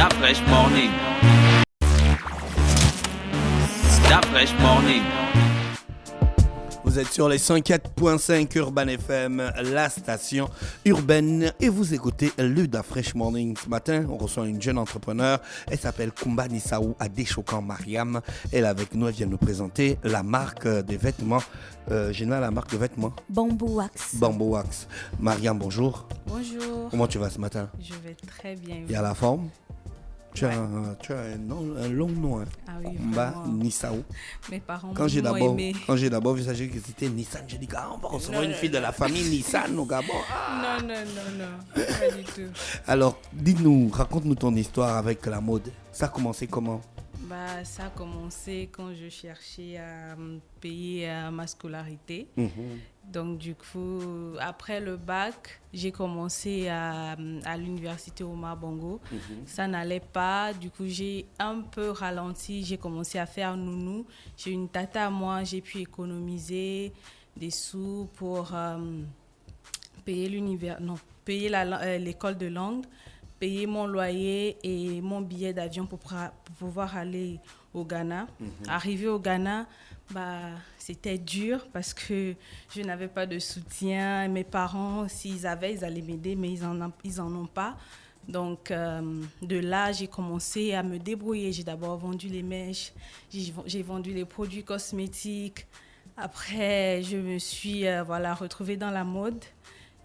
That fresh morning. That fresh morning. Vous êtes sur les 104.5 Urban FM, la station urbaine, et vous écoutez Luda Fresh Morning. Ce matin, on reçoit une jeune entrepreneur. Elle s'appelle Kumba Nissaou Adeshokan Mariam. Elle est avec nous, elle vient nous présenter la marque des vêtements. La marque de vêtements Bamboo Wax. Bamboo Wax. Mariam, bonjour. Bonjour. Comment tu vas ce matin? Je vais très bien. Et à la forme? Tu as, Ouais. un long nom, hein? Ah oui, Kumba vraiment. Nissaou. Mes parents Quand j'ai m'ont d'abord aimé. vu ça, j'ai dit que c'était Nissan. J'ai dit, on va recevoir Non, une non, fille de la famille Nissan au Gabon. Ah. Non, pas du tout. Alors, dis-nous, raconte-nous ton histoire avec la mode. Ça a commencé comment? Ça a commencé quand je cherchais à payer ma scolarité. Donc, du coup, après le bac, j'ai commencé à l'université Omar Bongo. Ça n'allait pas. Du coup, j'ai un peu ralenti. J'ai commencé à faire nounou. J'ai une tata à moi. J'ai pu économiser des sous pour payer l'école de langue, payer mon loyer et mon billet d'avion pour pouvoir aller au Ghana. Arrivé au Ghana, c'était dur parce que je n'avais pas de soutien. Mes parents, s'ils avaient, ils allaient m'aider, mais ils en ont pas. Donc, de là, j'ai commencé à me débrouiller. J'ai d'abord vendu les mèches, j'ai vendu les produits cosmétiques. Après, je me suis retrouvée dans la mode.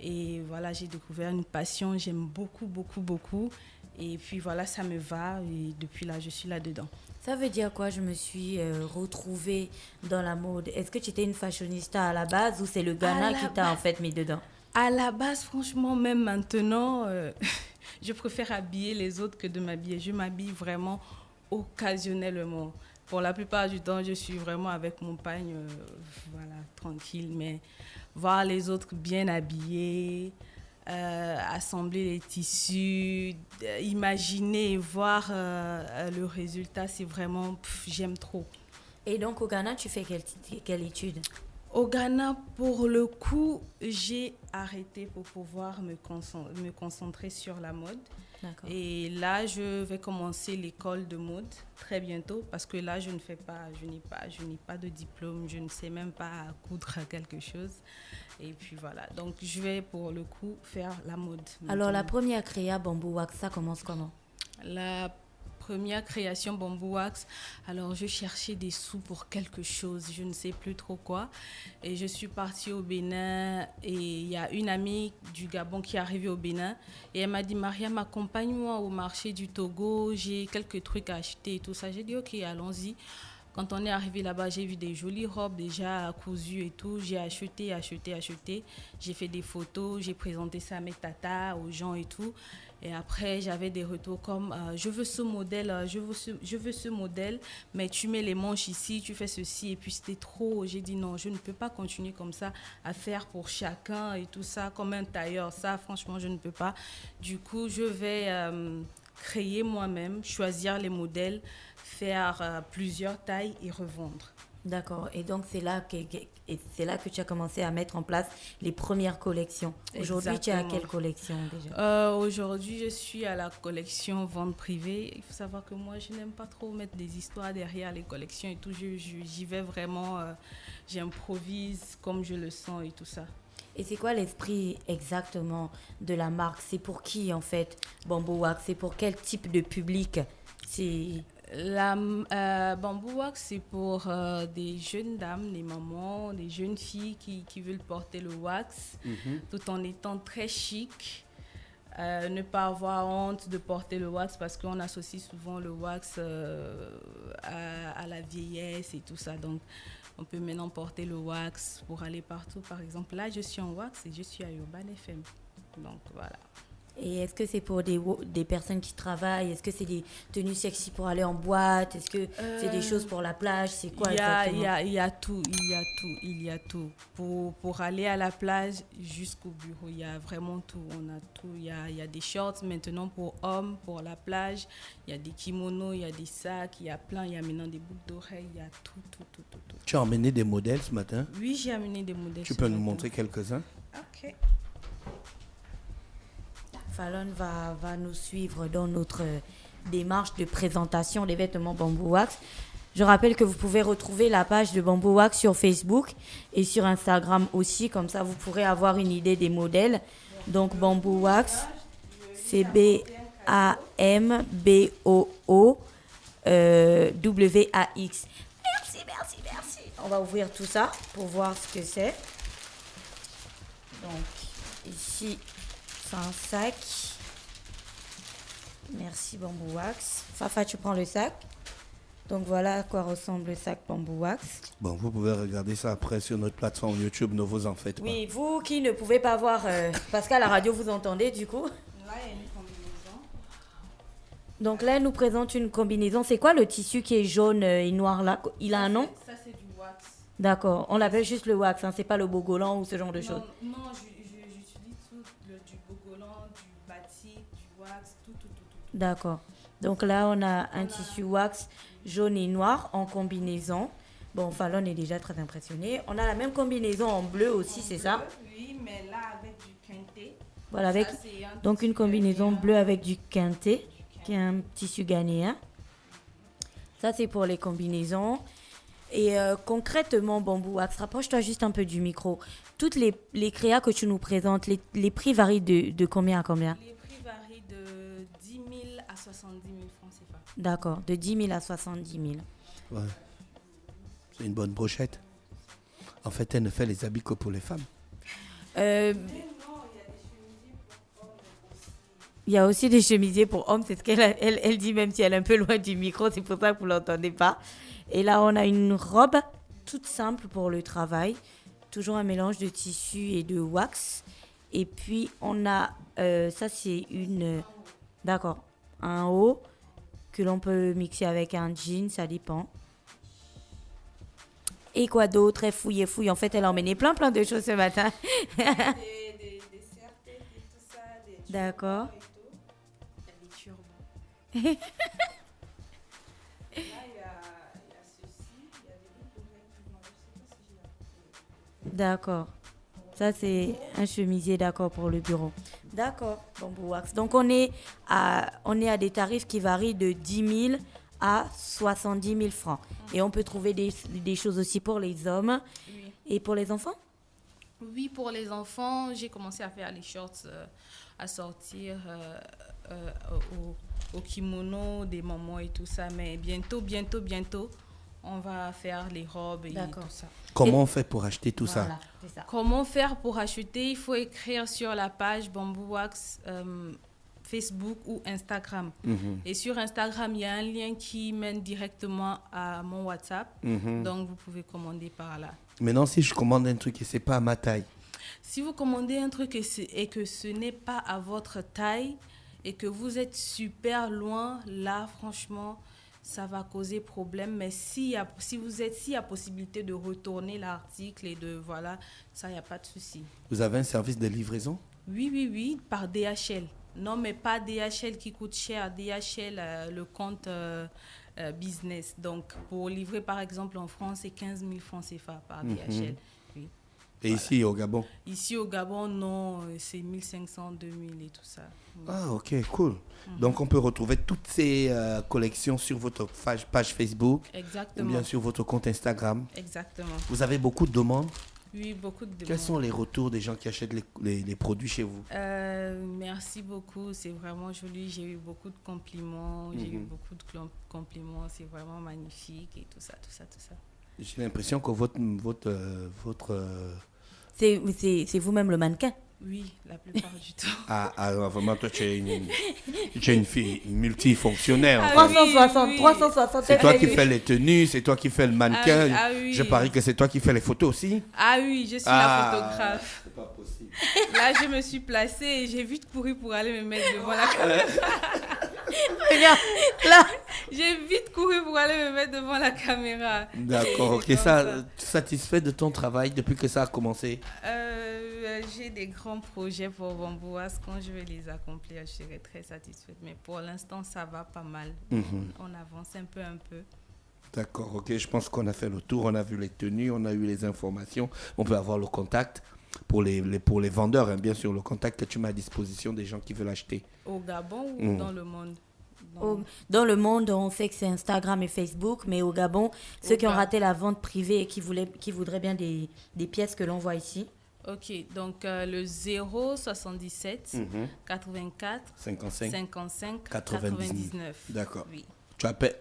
Et voilà, j'ai découvert une passion. J'aime beaucoup, beaucoup, beaucoup. Et puis voilà, ça me va. Et depuis là, je suis là-dedans. Ça veut dire quoi? Je me suis retrouvée dans la mode. Est-ce que tu étais une fashionista à la base ou c'est le Ghana qui t'a en fait mis dedans? À la base, franchement, même maintenant, je préfère habiller les autres que de m'habiller. Je m'habille vraiment occasionnellement. Pour la plupart du temps, je suis vraiment avec mon pagne, tranquille. Mais voir les autres bien habillés, assembler les tissus, imaginer et voir le résultat, c'est vraiment, j'aime trop. Et donc au Ghana, tu fais quelle étude? Au Ghana, pour le coup, j'ai arrêté pour pouvoir me concentrer sur la mode. D'accord. Et là, je vais commencer l'école de mode très bientôt parce que là, je n'ai pas de diplôme, je ne sais même pas coudre quelque chose. Et puis voilà, donc je vais pour le coup faire la mode. Alors la première créa Bamboo Wax, ça commence comment? La première création Bamboo Wax, alors je cherchais des sous pour quelque chose, je ne sais plus trop quoi. Et je suis partie au Bénin et il y a une amie du Gabon qui est arrivée au Bénin. Et elle m'a dit, Mariam, accompagne-moi au marché du Togo, j'ai quelques trucs à acheter et tout ça. J'ai dit, ok, allons-y. Quand on est arrivé là-bas, j'ai vu des jolies robes déjà cousues et tout. J'ai acheté. J'ai fait des photos, j'ai présenté ça à mes tatas, aux gens et tout. Et après, j'avais des retours comme je veux ce modèle, mais tu mets les manches ici, tu fais ceci. Et puis c'était trop. J'ai dit non, je ne peux pas continuer comme ça à faire pour chacun et tout ça, comme un tailleur. Ça, franchement, je ne peux pas. Du coup, je vais créer moi-même, choisir les modèles, faire plusieurs tailles et revendre. D'accord. Et donc c'est là que tu as commencé à mettre en place les premières collections. Aujourd'hui, tu es à quelle collection déjà? Aujourd'hui, je suis à la collection vente privée. Il faut savoir que moi, je n'aime pas trop mettre des histoires derrière les collections et tout. J'y vais vraiment, j'improvise comme je le sens et tout ça. Et c'est quoi l'esprit exactement de la marque? C'est pour qui en fait Bamboo Wax? C'est pour quel type de public? Bamboo Wax, c'est pour des jeunes dames, des mamans, des jeunes filles qui veulent porter le wax tout en étant très chic. Ne pas avoir honte de porter le wax parce qu'on associe souvent le wax à la vieillesse et tout ça. Donc, on peut maintenant porter le wax pour aller partout. Par exemple, là, je suis en wax et je suis à Urban FM. Donc, voilà. Et est-ce que c'est pour des personnes qui travaillent? Est-ce que c'est des tenues sexy pour aller en boîte? Est-ce que c'est des choses pour la plage? C'est quoi exactement? Il y a tout. Pour aller à la plage jusqu'au bureau, il y a vraiment tout. On a tout. Il y a des shorts maintenant pour hommes, pour la plage. Il y a des kimonos, il y a des sacs, il y a plein. Il y a maintenant des boucles d'oreilles, il y a tout. Tu as emmené des modèles ce matin? Oui, j'ai amené des modèles. Tu peux nous montrer quelques-uns? Ok. Fallon va nous suivre dans notre démarche de présentation des vêtements Bamboo Wax. Je rappelle que vous pouvez retrouver la page de Bamboo Wax sur Facebook et sur Instagram aussi. Comme ça, vous pourrez avoir une idée des modèles. Donc, Bamboo Wax, c'est BAMBOO-WAX. Merci. On va ouvrir tout ça pour voir ce que c'est. Donc, ici, c'est un sac. Merci Bamboo Wax. Fafa, tu prends le sac. Donc voilà à quoi ressemble le sac Bamboo Wax. Bon, vous pouvez regarder ça après sur notre plateforme YouTube, ne vous en faites pas. Oui, vous qui ne pouvez pas voir, parce qu'à la radio vous entendez du coup. Là, il y a une combinaison. Donc là, elle nous présente une combinaison. C'est quoi le tissu qui est jaune et noir là? Il a un nom? Ça, c'est du wax. D'accord, on l'appelle juste le wax, hein. C'est pas le bogolan ou ce genre de choses. Non, j'utilise tout, du bogolan, du batik, du wax, tout. D'accord. Donc là, on a un tissu wax jaune et noir en combinaison. Bon, enfin là, on est déjà très impressionnés. On a la même combinaison en bleu aussi, c'est ça? Oui, mais là, avec du quinté. Voilà, avec Ça, c'est un donc une tissu combinaison ghanéen. bleue avec du quinté, qui est un tissu ghanéen. Ça, c'est pour les combinaisons. Et concrètement, Bamboo Wax, rapproche-toi juste un peu du micro. Toutes les créas que tu nous présentes, les prix varient de combien à combien? Les prix varient de 10 000 à 70 000 francs CFA. D'accord, de 10 000 à 70 000. Ouais. C'est une bonne brochette. En fait, elle ne fait les habits que pour les femmes. Il y a aussi des chemisiers pour hommes, c'est ce qu'elle dit, même si elle est un peu loin du micro, c'est pour ça que vous ne l'entendez pas. Et là, on a une robe toute simple pour le travail, toujours un mélange de tissu et de wax. Et puis, on a, ça c'est d'accord, un haut que l'on peut mixer avec un jean, ça dépend. Et quoi d'autre? Elle fouille. En fait, elle a emmené plein de choses ce matin. Des serpents et tout ça, des D'accord. turbans et tout. Il y a des turbans. Là, il y a ceci, il y a des boucles d'oreilles qui vont, je sais pas si j'ai la- D'accord. Ça, c'est un chemisier, d'accord, pour le bureau. D'accord, Bamboo Wax. Donc, on est à des tarifs qui varient de 10 000 à 70 000 francs. Et on peut trouver des choses aussi pour les hommes Oui. et pour les enfants. Oui, pour les enfants, j'ai commencé à faire les shorts, à sortir au kimono des mamans et tout ça. Mais bientôt, on va faire les robes et D'accord. tout ça. Comment on fait pour acheter tout ça? Voilà, c'est ça. Comment faire pour acheter? Il faut écrire sur la page Bamboo Wax Facebook ou Instagram. Et sur Instagram, il y a un lien qui mène directement à mon WhatsApp. Donc, vous pouvez commander par là. Maintenant, si je commande un truc et c'est pas à ma taille, Si vous commandez un truc et que ce n'est pas à votre taille et que vous êtes super loin, là, franchement, ça va causer problème. Mais s'il y a possibilité de retourner l'article et de, voilà, ça, il n'y a pas de souci. vous avez un service de livraison? Oui, par DHL. Non, mais pas DHL qui coûte cher. DHL, le compte business. Donc, pour livrer, par exemple, en France, c'est 15 000 francs CFA par DHL. Oui. Et ici, au Gabon? Ici, au Gabon, non, c'est 1500, 2000 et tout ça. Ah, ok, cool. Donc, on peut retrouver toutes ces collections sur votre page Facebook ou Exactement. bien sur votre compte Instagram. Exactement. Vous avez beaucoup de demandes? Oui, beaucoup de demandes. Quels sont les retours des gens qui achètent les produits chez vous? Merci beaucoup, c'est vraiment joli. J'ai eu beaucoup de compliments. J'ai eu beaucoup de compliments. C'est vraiment magnifique et tout ça. J'ai l'impression que votre C'est vous-même le mannequin. Oui, la plupart du temps. vraiment, toi, tu es une fille multifonctionnaire. en fait. 360, oui. 360. C'est toi qui fais les tenues, c'est toi qui fais le mannequin. Ah oui. Je parie que c'est toi qui fais les photos aussi. Ah oui, je suis la photographe. C'est pas possible. Là, je me suis placée et j'ai vite couru pour aller me mettre devant la caméra. Regarde, là. J'ai vite couru pour aller me mettre devant la caméra. D'accord, ok. C'est Ça, comme satisfait de ton travail depuis que ça a commencé? J'ai des grands projets pour Bamboo Wax. Quand je vais les accomplir, je serai très satisfaite. Mais pour l'instant, ça va pas mal. On avance un peu. D'accord, ok. Je pense qu'on a fait le tour. On a vu les tenues, on a eu les informations. On peut avoir le contact pour les vendeurs, hein, bien sûr. Le contact que tu mets à disposition des gens qui veulent acheter. Au Gabon ou dans le monde? Dans le monde, on sait que c'est Instagram et Facebook, mais au Gabon, ceux qui ont raté la vente privée et qui voudraient bien des pièces que l'on voit ici. Ok, donc le 077 84 55 55 99. 99. D'accord. Oui.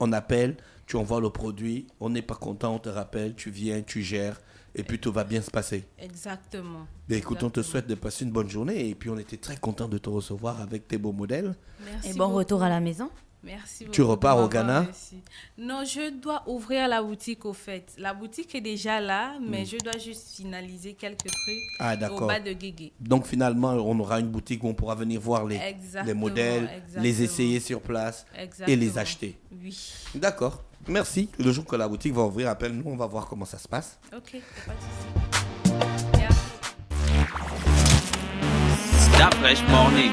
On appelle, tu envoies le produit, on n'est pas content, on te rappelle, tu viens, tu gères, et puis tout va bien se passer. Exactement. Mais écoute, on te Exactement. souhaite de passer une bonne journée, et puis on était très content de te recevoir avec tes beaux modèles. Merci Et bon beaucoup. retour à la maison. Merci Tu beaucoup repars de au m'avoir Ghana? reçu. Non, je dois ouvrir la boutique au fait. La boutique est déjà là, mais je dois juste finaliser quelques trucs Ah, au d'accord. bas de Guégué. Donc finalement, on aura une boutique où on pourra venir voir les Exactement, modèles, exactement. les essayer sur place et les Exactement. acheter. Oui. D'accord. Merci. Le jour que la boutique va ouvrir, appelle-nous, on va voir comment ça se passe. Ok, y a pas de souci. Merci. Stop Fresh Morning.